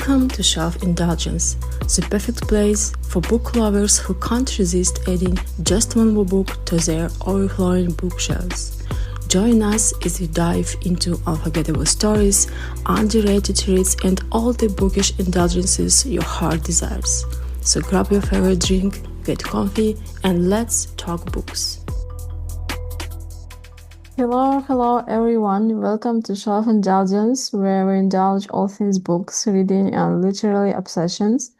Welcome to Shelf Indulgence, the perfect place for book lovers who can't resist adding just one more book to their overflowing bookshelves. Join us as we dive into unforgettable stories, underrated reads, and all the bookish indulgences your heart desires. So grab your favorite drink, get comfy, and let's talk books. Hello everyone. Welcome to Shelf Indulgence, where we indulge all things books, reading, and literary obsessions.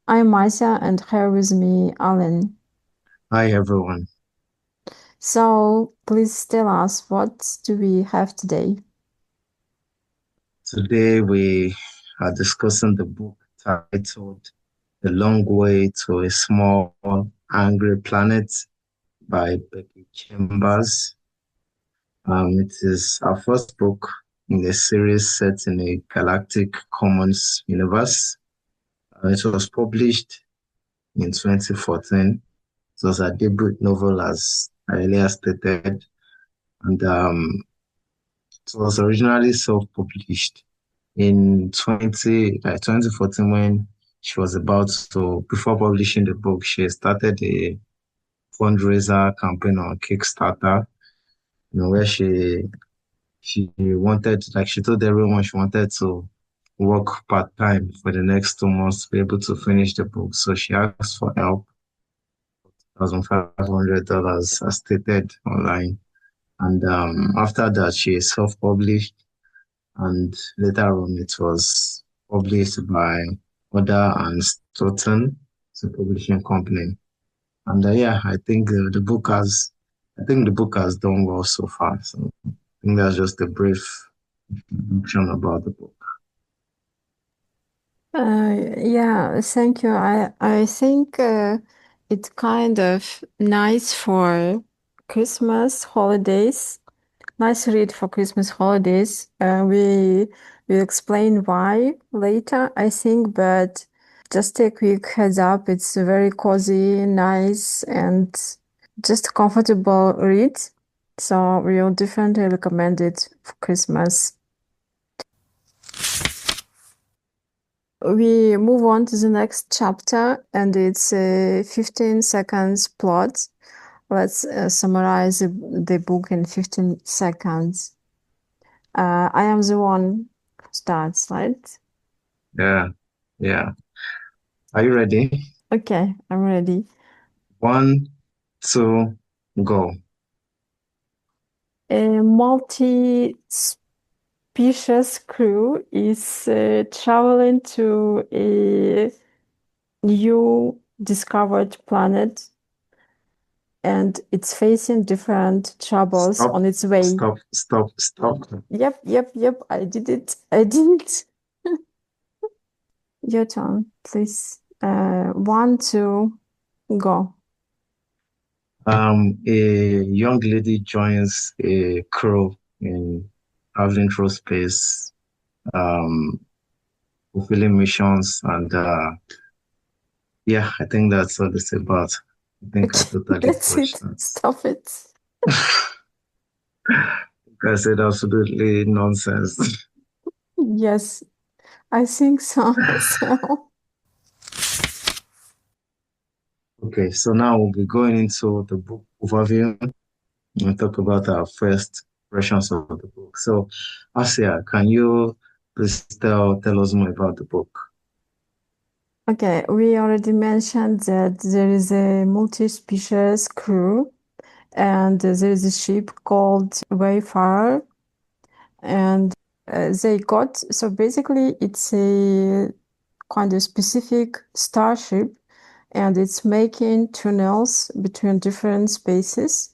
I'm Marcia, and here with me, Alan. Hi everyone. So please tell us, what do we have today? Today we are discussing the book titled The Long Way to a Small Angry Planet by Becky Chambers. It is our first book in a series set in a Galactic Commons universe. It was published in 2014. It was a debut novel, as I earlier stated, and it was originally self-published in 2014 when she was about to, before publishing the book, she started a fundraiser campaign on Kickstarter, where she wanted, like she told everyone she wanted to work part-time for the next 2 months to be able to finish the book. So she asked for help, $1,500 as stated online. And after that, she self-published, and later on it was published by Other and Stoughton, it's a publishing company. And I think the book has done well so far. So I think that's just a brief introduction about the book. Yeah, thank you. I think it's kind of nice for Christmas holidays. Nice read for Christmas holidays. We will explain why later, I think, but just a quick heads up, it's a very cozy, nice, and just a comfortable read. So we will definitely recommend it for Christmas. We move on to the next chapter, and it's a 15 seconds plot. Let's summarize the book in 15 seconds. I am the one who starts, right? Yeah, yeah. Are you ready? Okay, I'm ready. 1, 2, go. A multi-species crew is traveling to a new discovered planet, and it's facing different troubles Stop, on its way. stop. Yep, I did it. I did it. Your turn, please. 1, 2, go. A young lady joins a crew in traveling through space, um, fulfilling missions, and yeah, I think that's all it's about. I think I totally That's botched it. that. Stop it. I said absolutely nonsense. Yes, I think so as well. Okay, so now we'll be going into the book overview and talk about our first impressions of the book. So, Asia, can you please tell us more about the book? Okay, we already mentioned that there is a multi-species crew, and there is a ship called Wayfarer, and so basically it's a kind of specific starship, and it's making tunnels between different spaces,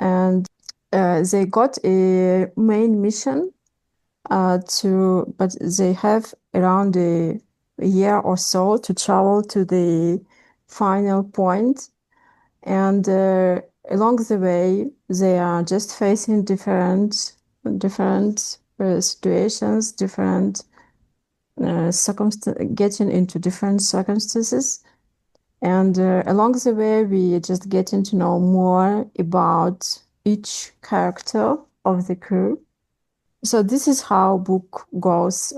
and they got a main mission but they have around a year or so to travel to the final point. And along the way, they are just facing different situations, different getting into different circumstances. And along the way, we just getting to know more about each character of the crew. So this is how book goes.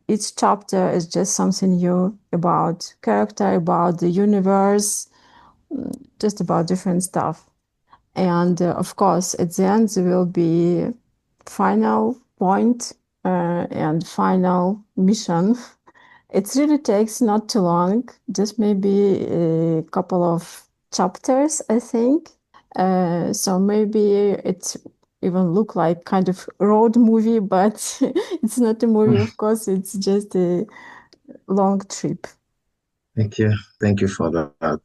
Each chapter is just something new about character, about the universe, just about different stuff. And of course, at the end, there will be final point and final mission. It really takes not too long, just maybe a couple of chapters, I think. So maybe it even look like kind of road movie, but it's not a movie, of course, it's just a long trip. Thank you. Thank you for that.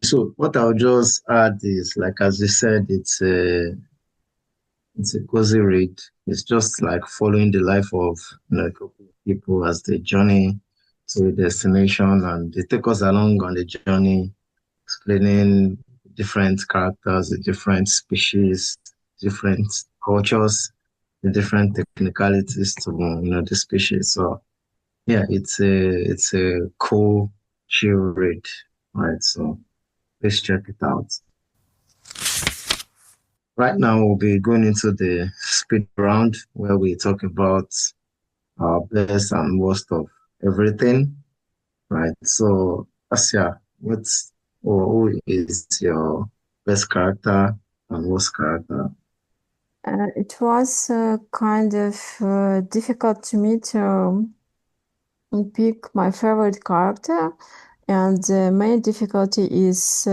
So what I'll just add is, like as you said, it's a cozy read. It's just like following the life of a couple of people as they journey to a destination, and they take us along on the journey, explaining different characters, the different species, different cultures, the different technicalities to the species. So yeah, it's a cool, chill read, right? So please check it out. Right now, we'll be going into the speed round where we talk about our best and worst of everything, right? So, Asia, what's or who is your best character and worst character? It was kind of difficult to me to pick my favorite character, and the main difficulty is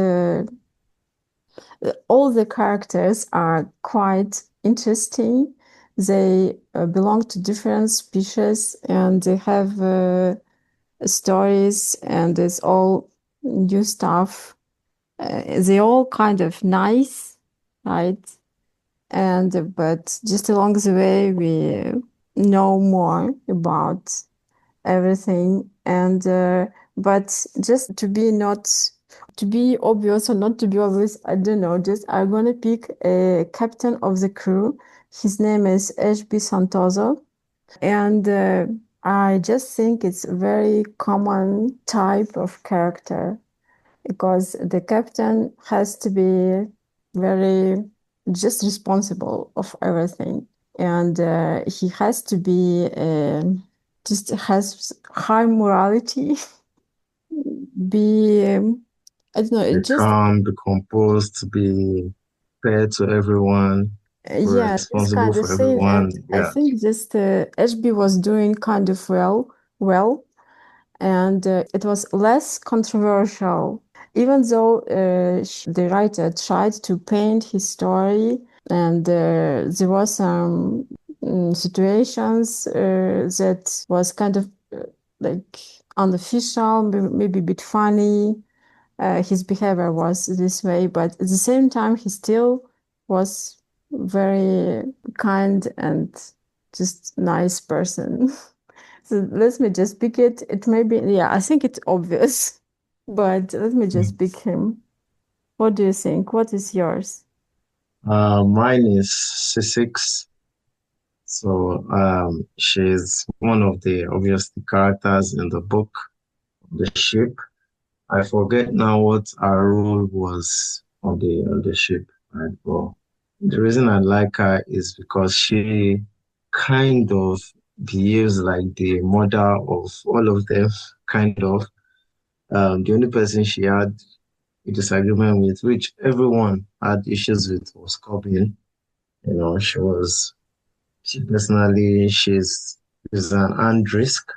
all the characters are quite interesting. They belong to different species and they have stories and it's all new stuff. They all kind of nice, right? And but just along the way, we know more about everything. And but just to be not to be obvious or not to be obvious, I don't know. Just I'm gonna pick a captain of the crew. His name is Ashby Santoso, and I just think it's a very common type of character because the captain has to be very just responsible of everything, and he has to be just has high morality. Be I don't know. Be It just calm, be composed, be fair to everyone, yeah, this responsible kind of for thing. And everyone. I Yeah, think just Ashby was doing kind of well, and it was less controversial, even though the writer tried to paint his story, and there was some situations that was kind of like unofficial, maybe a bit funny. His behavior was this way, but at the same time, he still was very kind and just nice person. So let me just pick it. It may be, yeah, I think it's obvious, but let me just pick him. What do you think? What is yours? mine is Sissix. So she's one of the obvious characters in the book, the ship. I forget now what our role was on the ship, right? But the reason I like her is because she kind of behaves like the mother of all of them, kind of. The only person she had a disagreement with, which everyone had issues with, was Corbin. She personally, she's an and risk.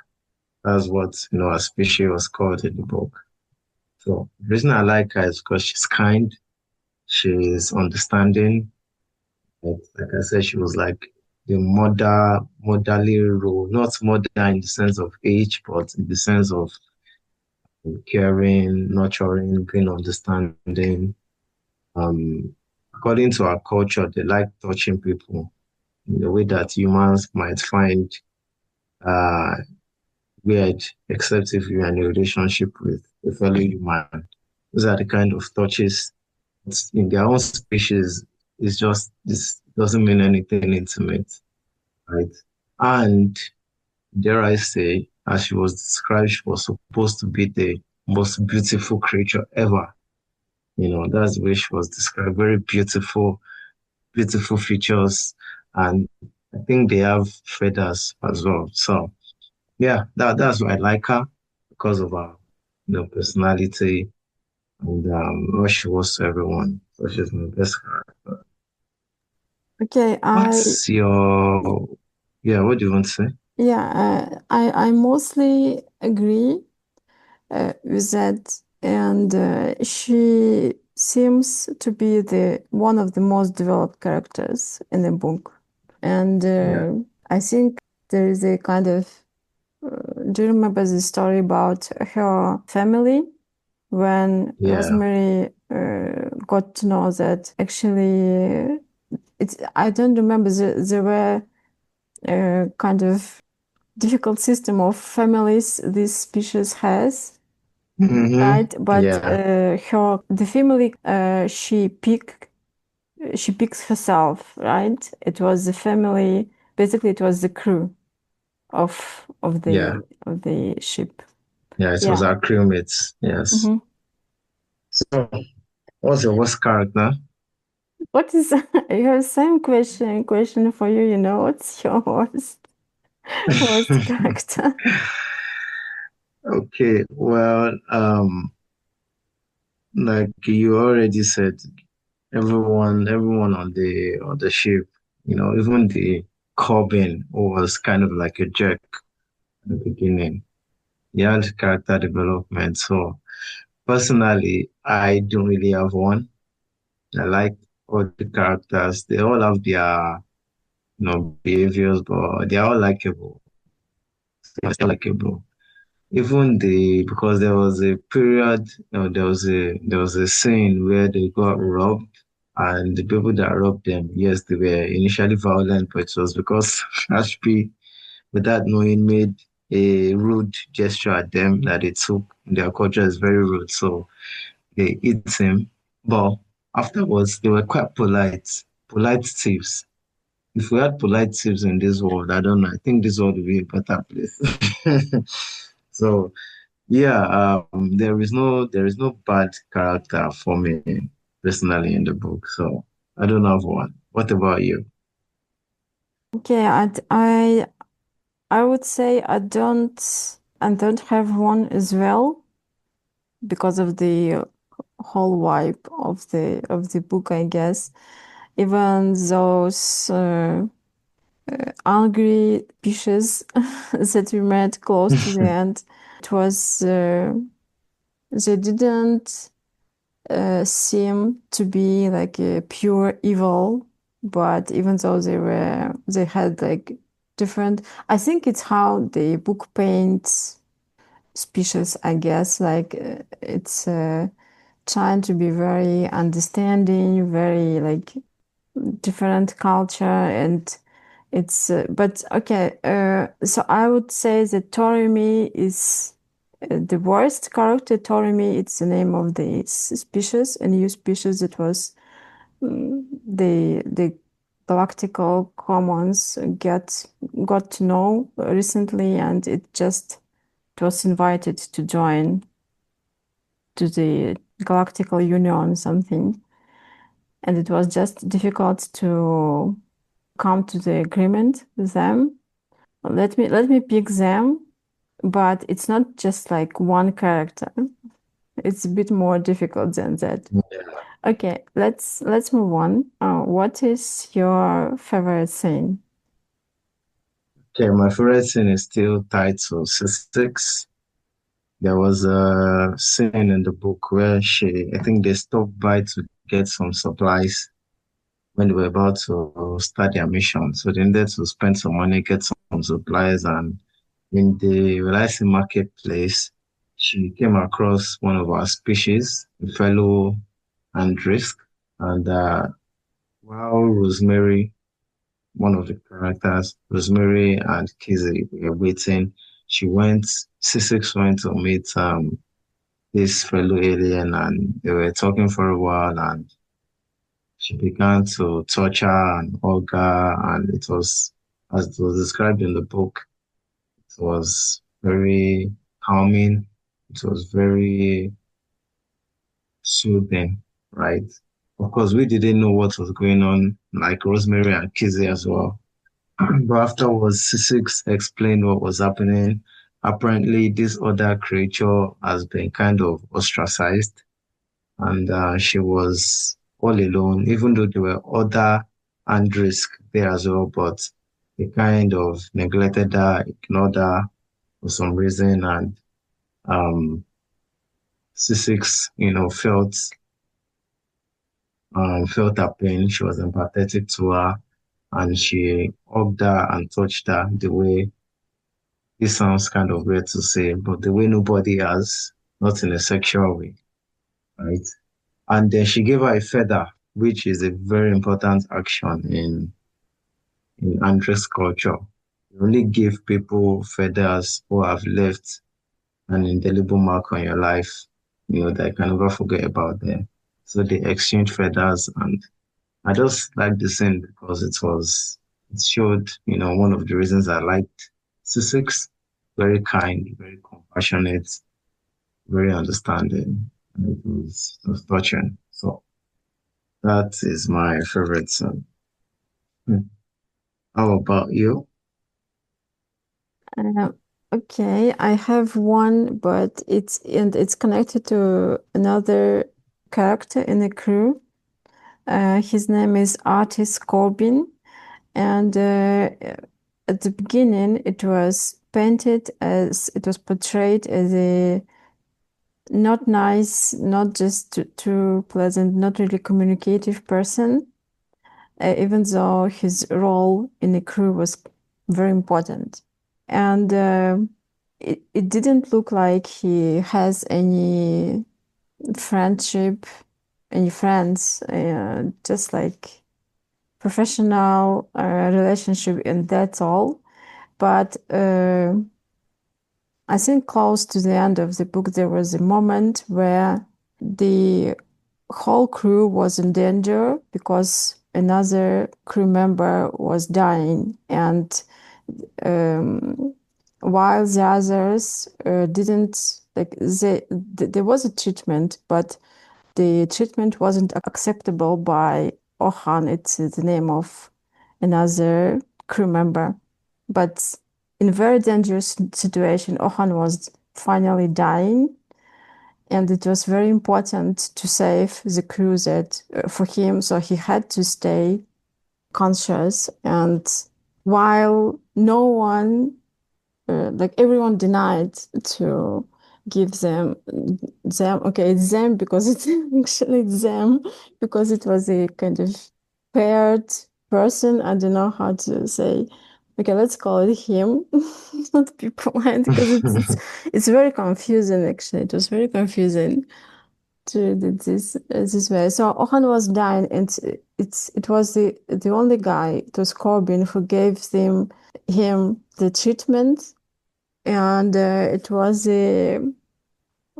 That's what, a species was called in the book. So the reason I like her is because she's kind, she's understanding. Like I said, she was like the motherly role, not mother in the sense of age, but in the sense of caring, nurturing, being understanding. According to our culture, they like touching people in the way that humans might find uh, weird, except if you're in a relationship with a fellow human. Those are the kind of touches in their own species. It's just this doesn't mean anything intimate, right? And dare I say, as she was described, she was supposed to be the most beautiful creature ever. That's the way she was described. Very beautiful, beautiful features, and I think they have feathers as well. So yeah, that's why I like her because of her, personality and what she was to everyone. So she's my best character. Okay, What's your yeah, what do you want to say? yeah, I mostly agree with that, and she seems to be the one of the most developed characters in the book. And Yeah. I think there is a kind of do you remember the story about her family when Yeah. Rosemary got to know that actually it's I don't remember there were kind of difficult system of families this species has, Mm-hmm. right? But Yeah. her the family she picks herself, right? It was the family, basically it was the crew of Yeah. the ship. Yeah. It was Yeah. our crewmates. Yes. hmm So what's your worst character? What is your same question for you, you know, what's your worst character? Okay. Well, like you already said, everyone on the ship, even the Corbin who was kind of like a jerk at the beginning. He had character development. So personally, I don't really have one. I like all the characters. They all have their, behaviors, but they're all likable. They're still likable. Even because there was a period, there was a scene where they got robbed, and the people that robbed them, yes, they were initially violent, but it was because Ashby, without knowing, made a rude gesture at them that they took. Their culture is very rude, so they hit him. But afterwards, they were quite polite thieves. If we had polite thieves in this world, I don't know. I think this world would be a better place. So yeah, there is no bad character for me personally in the book. So I don't have one. What about you? Okay, I would say I don't have one as well because of the whole vibe of the book, I guess. Even those angry fishes that we met close to the end, it was they didn't seem to be like a pure evil, but even though they had like different. I think it's how the book paints species, I guess. Like it's trying to be very understanding, very like different culture, and it's but okay. So I would say that Torimi is the worst character. Torimi, it's the name of the species, a new species that was the Galactical Commons got to know recently, and it was invited to join to the Galactical Union something, and it was just difficult to come to the agreement with them. Let me pick them, but it's not just like one character. It's a bit more difficult than that. Okay, let's move on. What is your favorite scene? Okay, my favorite scene is still tied to Sissix. There was a scene in the book where I think they stopped by to get some supplies when they were about to start their mission. So they needed to spend some money, get some supplies, and in the Relaxing marketplace, she came across one of our species, a fellow Andrisk, and while Rosemary, one of the characters, Rosemary and Kizzy were waiting, Sissix went to meet this fellow alien, and they were talking for a while, and she began to touch her and hug her, and it was, as it was described in the book, it was very calming. It was very soothing, right? Of course, we didn't know what was going on, like Rosemary and Kizzy as well. But afterwards, Sissix explained what was happening. Apparently, this other creature has been kind of ostracized, and she was all alone, even though there were other Andrisk there as well, but they kind of neglected her, ignored her for some reason, and um, Sissix, felt her pain. She was empathetic to her, and she hugged her and touched her the way this sounds kind of weird to say, but the way nobody has, not in a sexual way, right? And then she gave her a feather, which is a very important action in Andres culture. You only give people feathers who have left an indelible mark on your life, that you can never forget about them. So they exchanged feathers, and I just liked the scene because it showed, one of the reasons I liked Sussex. Very kind, very compassionate, very understanding. And it was touching. So that is my favorite song. How about you? Uh, okay, I have one, but it's connected to another character in the crew. His name is artist Corbin, and at the beginning it was portrayed as a not nice, not just too pleasant, not really communicative person, even though his role in the crew was very important. And it didn't look like he has friendship, any friends, just like professional relationship, and that's all. But I think close to the end of the book, there was a moment where the whole crew was in danger because another crew member was dying. And um, while the others didn't, like, there was a treatment, but the treatment wasn't acceptable by Ohan. It's the name of another crew member. But in a very dangerous situation, Ohan was finally dying, and it was very important to save the crew that for him. So he had to stay conscious, and while no one like everyone denied to give them okay, it's them because it's actually them because it was a kind of paired person. I don't know how to say, okay, let's call it him. Not people, right? Because it's very confusing. Actually, it was very confusing to do this way. So Ohan was dying, and it was the only guy, it was Corbin, who gave him the treatment. And it was a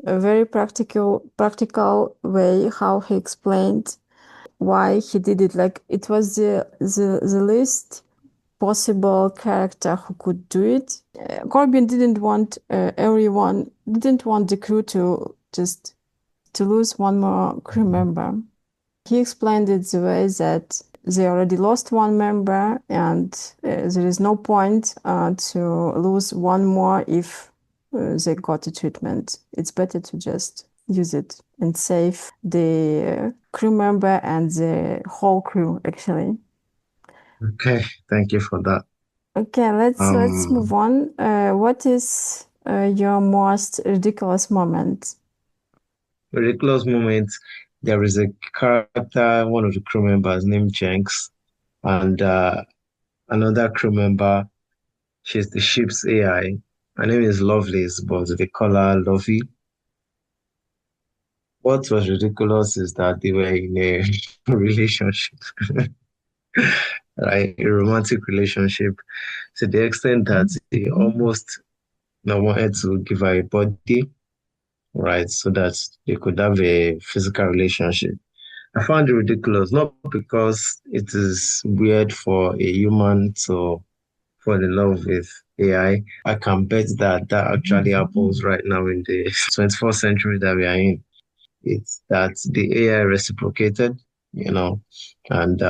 very practical way how he explained why he did it. Like it was the least possible character who could do it. Corbin didn't want the crew to just to lose one more crew member. He explained it the way that they already lost one member, and there is no point to lose one more if they got a treatment. It's better to just use it and save the crew member and the whole crew, actually. Okay, thank you for that. Okay, let's move Um, on. What is your most ridiculous moment? Ridiculous moment. There is a character, one of the crew members named Jenks, and another crew member. She's the ship's AI. Her name is Lovelace, but they call her Lovey. What was ridiculous is that they were in a relationship, right? A romantic relationship to the extent that he almost wanted to give her a body, right? So that they could have a physical relationship. I found it ridiculous, not because it is weird for a human to fall in love with AI. I can bet that that actually happens right now in the 21st century that we are in. It's that the AI reciprocated, and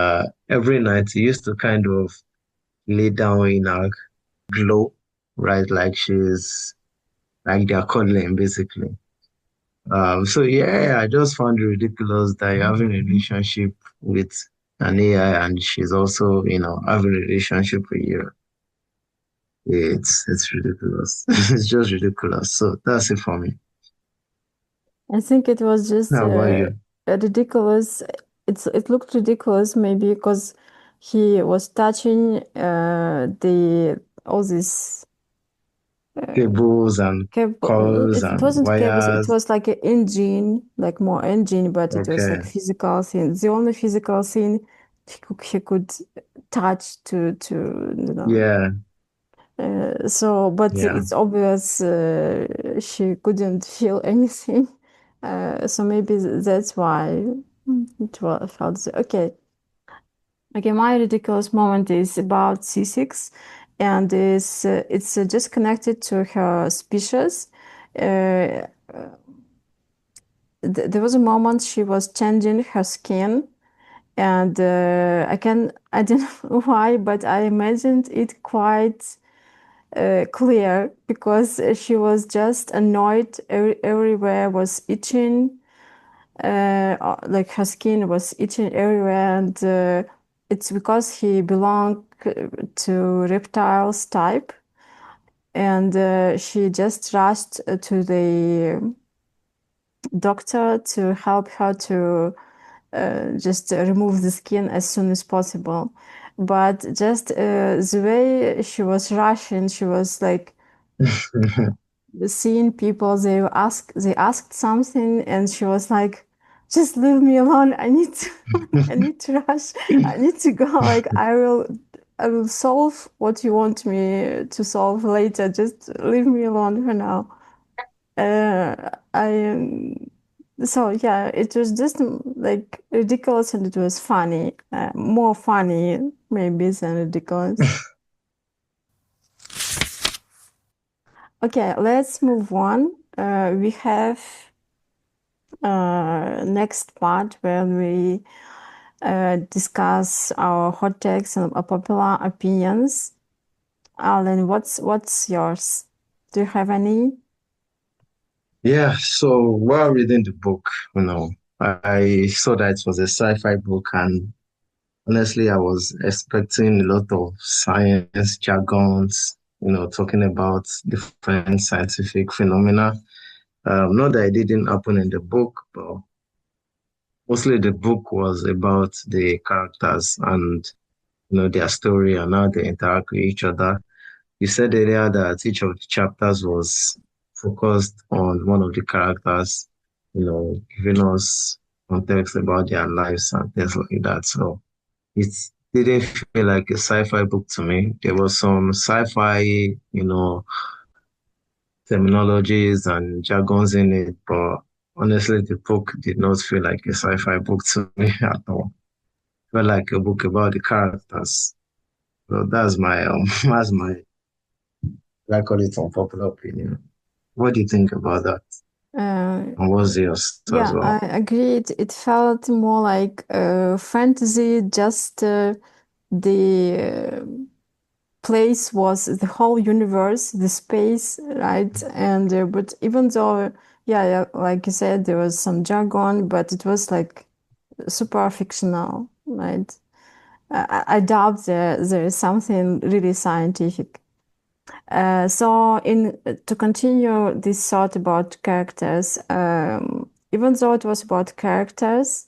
every night he used to kind of lay down in a glow, right? Like she's like they're cuddling basically. So yeah, I just found it ridiculous that you're having a relationship with an AI and she's also, having a relationship with you. It's ridiculous. It's just ridiculous. So that's it for me. I think it was just How about you? ridiculous. It looked ridiculous maybe because he was touching the all these Cables and cable. calls It and wasn't cables. It wires. was like an engine, like more engine, but it was Okay. like physical thing. The only physical thing he could touch to. Yeah. So, but Yeah. it's obvious she couldn't feel anything. So maybe that's why felt so. Okay. Okay, my ridiculous moment is about Sissix, and it's just connected to her species. Uh, there was a moment she was changing her skin, and I don't know why, but I imagined it quite clear because she was just annoyed. Everywhere was itching, like her skin was itching everywhere, and it's because he belonged to reptiles type, and she just rushed to the doctor to help her to just remove the skin as soon as possible. But just the way she was rushing, she was like seeing people. They asked something, and she was like, "Just leave me alone. I need to, I need to rush. I need to go. Like I will solve what you want me to solve later. Just leave me alone for now." I So yeah, it was just like ridiculous, and it was funny, more funny maybe than ridiculous. Okay, let's move on. We have next part where we discuss our hot takes and popular opinions. Alan, what's yours? Do you have any? Yeah. So while reading the book, I saw that it was a sci-fi book, and honestly, I was expecting a lot of science jargons, talking about different scientific phenomena. Not that it didn't happen in the book, but mostly the book was about the characters and their story and how they interact with each other. You said earlier that each of the chapters was focused on one of the characters, giving us context about their lives and things like that. So it didn't feel like a sci-fi book to me. There was some sci-fi, terminologies and jargons in it, but honestly, the book did not feel like a sci-fi book to me at all. It felt like a book about the characters. So that's my that's my I call it unpopular opinion. What do you think about that? Uh, And what's yours as yeah, I well? agree. It felt more like fantasy, just the place was the whole universe, the space, right? And but even though, yeah, like you said, there was some jargon, but it was like super fictional, right? I doubt there is something really scientific. So, in to continue this thought about characters, even though it was about characters,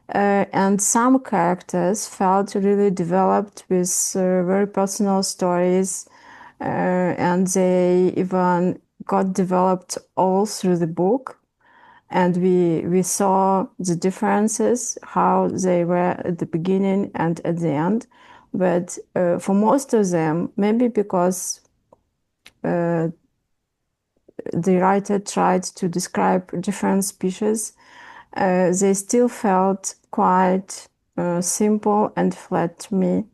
and some characters felt really developed with very personal stories, and they even got developed all through the book. And we saw the differences, how they were at the beginning and at the end. But for most of them, maybe because uh, the writer tried to describe different species, they still felt quite simple and flat to me.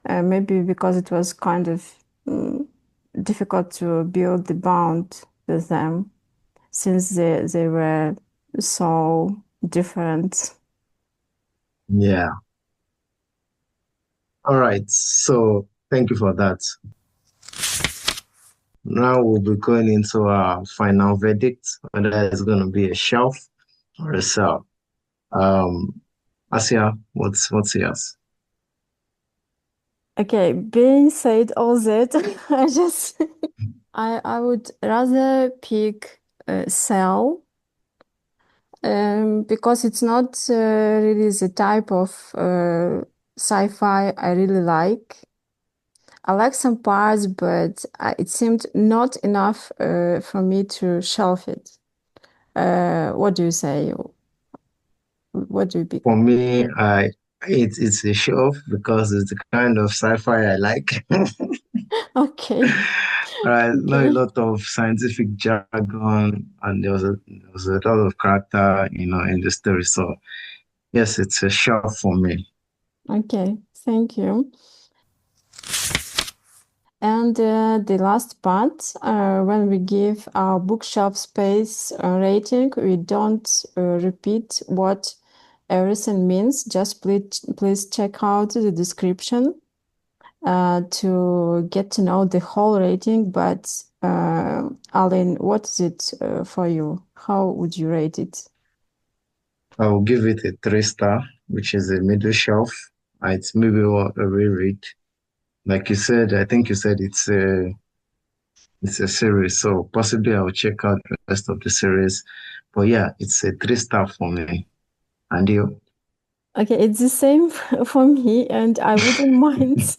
Maybe because it was kind of difficult to build the bond with them since they were so different. Yeah. All right. So Thank you for that. Now we'll be going into our final verdict, whether it's going to be a shelf or a cell. Asia, what's yours? Okay, being said all that, I just I would rather pick cell because it's not really the type of sci-fi I really like. I like some parts, but it seemed not enough for me to shelf it. What do you say? What do you pick? For me, it's a shelf because it's the kind of sci-fi I like. Okay, Not a okay, lot of scientific jargon, and there was a lot of character, in the story. So yes, it's a shelf for me. okay. Thank you. And the last part, when we give our bookshelf space rating, we don't repeat what everything means. Just please check out the description to get to know the whole rating. But Aline, what is it for you? How would you rate it? I will give it a 3 star, which is a middle shelf. It's maybe what a reread. Like you said, I think you said it's a series, so possibly I'll check out the rest of the series. But yeah, it's a 3 star for me. And you? Okay, it's the same for me, and I wouldn't mind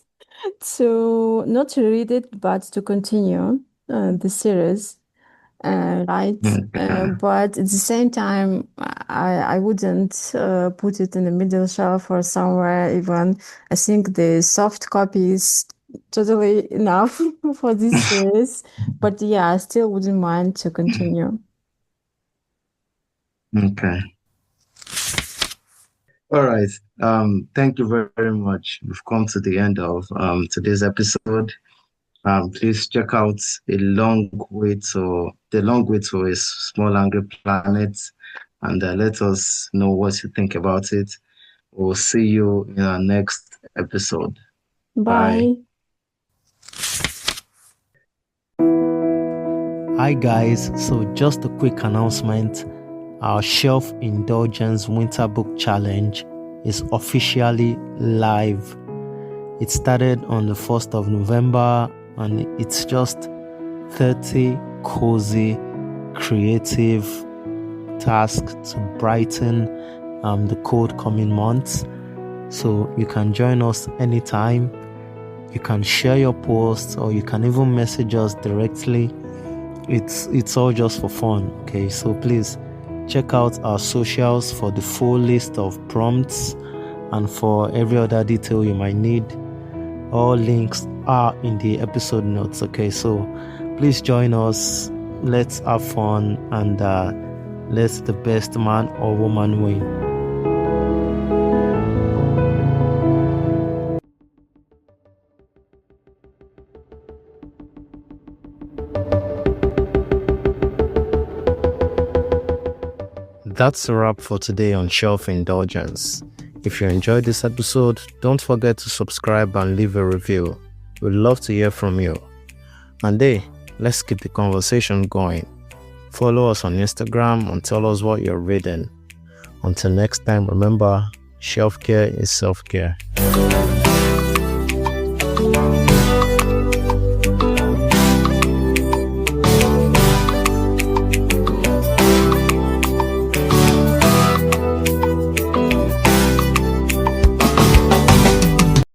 to not to read it, but to continue the series, right? Okay. But at the same time, I wouldn't put it in the middle shelf or somewhere. Even I think the soft copy is totally enough for this series. But yeah, I still wouldn't mind to continue. Okay. All right. Thank you very, very much. We've come to the end of today's episode. Please check out The Long Way to a Small Angry Planet, and let us know what you think about it. We'll see you in our next episode. Bye. Bye. Hi guys, so just a quick announcement. Our Shelf Indulgence Winter Book Challenge is officially live. It started on the 1st of November and it's just 30 cozy, creative tasks to brighten the cold coming months. So you can join us anytime. You can share your posts or you can even message us directly. It's all just for fun, okay? So please check out our socials for the full list of prompts and for every other detail you might need. All links are in the episode notes, okay? So please join us. Let's have fun and let the best man or woman win. That's a wrap for today on Shelf Indulgence. If you enjoyed this episode, don't forget to subscribe and leave a review. We'd love to hear from you. And hey, let's keep the conversation going. Follow us on Instagram and tell us what you're reading. Until next time, remember, shelf care is self-care.